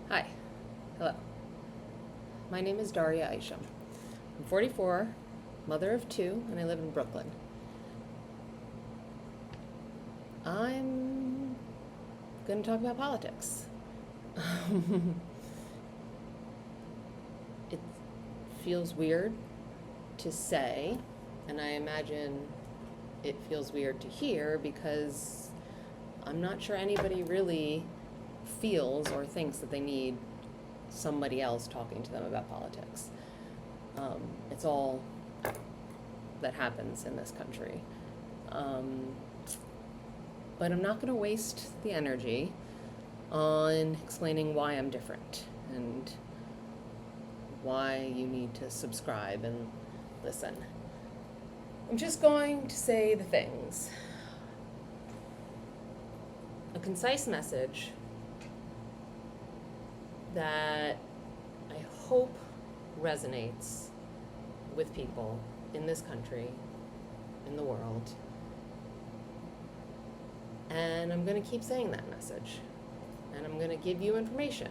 Hi. Hello. My name is Daria Isham. I'm 44, mother of two, and I live in Brooklyn. I'm going to talk about politics. It feels weird to say, and I imagine it feels weird to hear because I'm not sure anybody really feels or thinks that they need somebody else talking to them about politics. It's all that happens in this country. Um, but I'm not going to waste the energy on explaining why I'm different and why you need to subscribe and listen. I'm just going to say the things. A concise message that I hope resonates with people in this country, in the world. And I'm going to keep saying that message. And I'm going to give you information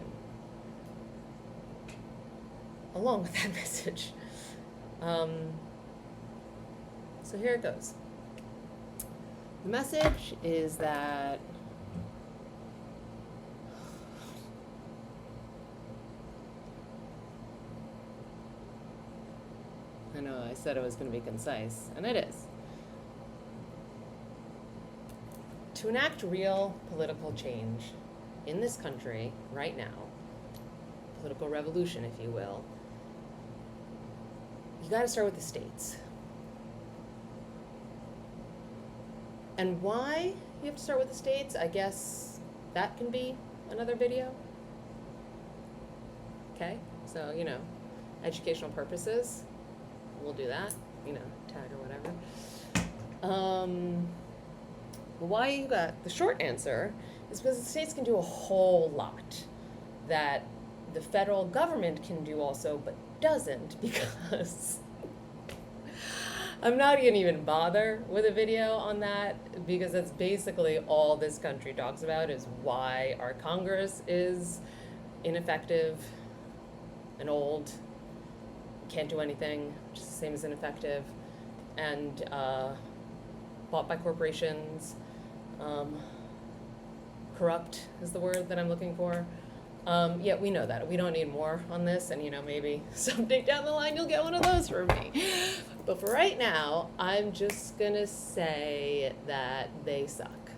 along with that message. So here it goes. The message is that I know I said it was going to be concise, and it is. To enact real political change in this country right now, political revolution, if you will, you got to start with the states. And why you have to start with the states, I guess that can be another video. Okay, so, educational purposes, we'll do that, tag or whatever. Why you got the short answer is because the states can do a whole lot that the federal government can do also, but doesn't because I'm not gonna even bother with a video on that because that's basically all this country talks about is why our Congress is ineffective and old, can't do anything, which is the same as ineffective, and bought by corporations. Corrupt is the word that I'm looking for. Yeah, we know that. We don't need more on this, and maybe someday down the line you'll get one of those from me. But for right now, I'm just gonna say that they suck,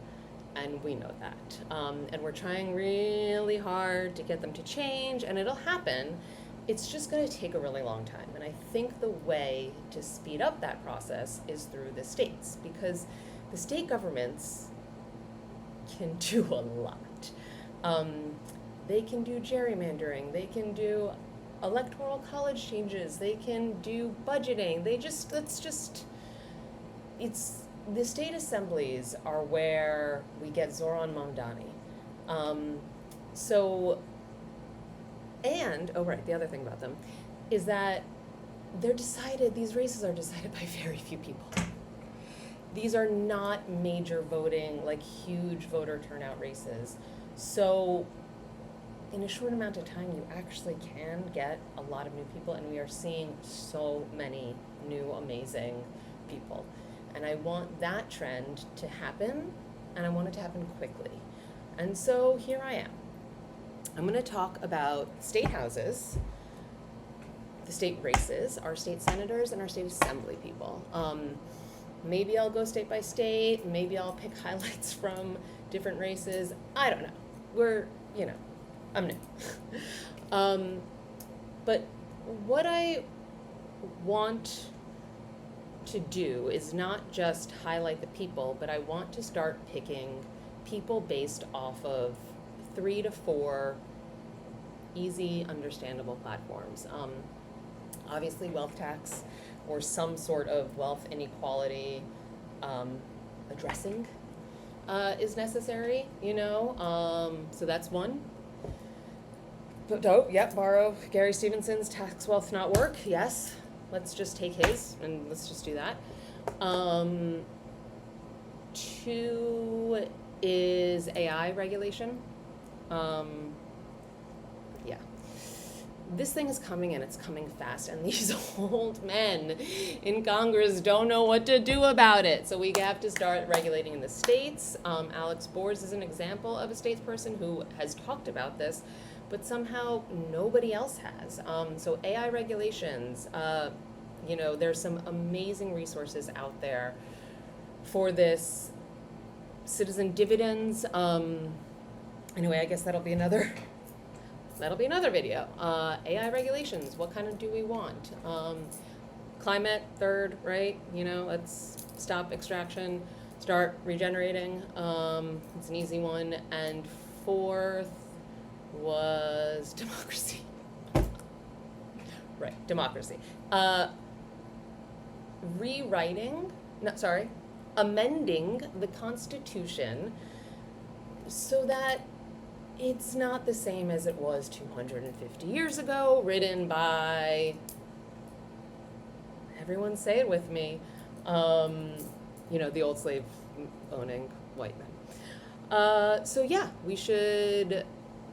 and we know that. And we're trying really hard to get them to change, and it'll happen. It's just gonna take a really long time, and I think the way to speed up that process is through the states, because the state governments can do a lot. They can do gerrymandering, they can do electoral college changes, they can do budgeting, it's, the state assemblies are where we get Zoran Mamdani. The other thing about them is that these races are decided by very few people. These are not major voting, like huge voter turnout races. So in a short amount of time, you actually can get a lot of new people, and we are seeing so many new, amazing people. And I want that trend to happen, and I want it to happen quickly. And so here I am. I'm gonna talk about state houses, the state races, our state senators, and our state assembly people. Maybe I'll go state by state, maybe I'll pick highlights from different races. I don't know. I'm new. But what I want to do is not just highlight the people, but I want to start picking people based off of 3 to 4 easy, understandable platforms. Obviously, wealth tax or some sort of wealth inequality addressing is necessary, so that's one. Borrow Gary Stevenson's Tax Wealth Not Work, yes. Let's just take his and let's just do that. 2 is AI regulation. this thing is coming and it's coming fast, and these old men in Congress don't know what to do about it. So we have to start regulating in the states. Alex Bors is an example of a statesperson who has talked about this, but somehow nobody else has. So AI regulations, there's some amazing resources out there for this. Citizen dividends. Anyway, I guess that'll be another video. AI regulations, what kind of do we want? Climate, third, right? Let's stop extraction, start regenerating. It's an easy one. And fourth was democracy. Right, democracy. Amending the Constitution so that it's not the same as it was 250 years ago, written by, everyone say it with me, the old slave owning white men. We should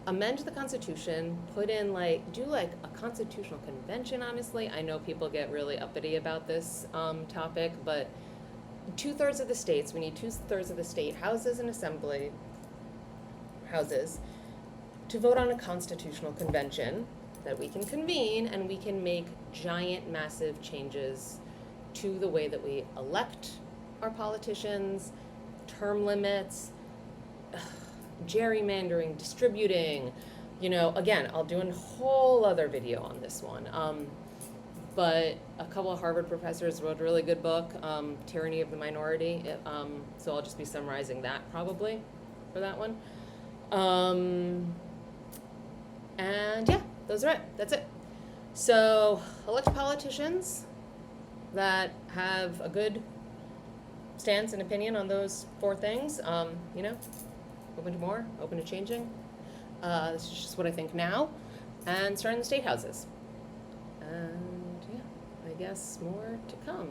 amend the Constitution, put in do a constitutional convention, honestly. I know people get really uppity about this topic, but 2/3 of the states, we need 2/3 of the state houses and assembly houses to vote on a constitutional convention that we can convene, and we can make giant, massive changes to the way that we elect our politicians, term limits, gerrymandering, distributing. Again, I'll do a whole other video on this one. But a couple of Harvard professors wrote a really good book, Tyranny of the Minority. So I'll just be summarizing that probably for that one. And yeah, those are it. That's it. So elect politicians that have a good stance and opinion on those 4 things. Open to more, open to changing. This is just what I think now. And starting the state houses. And yeah, I guess more to come.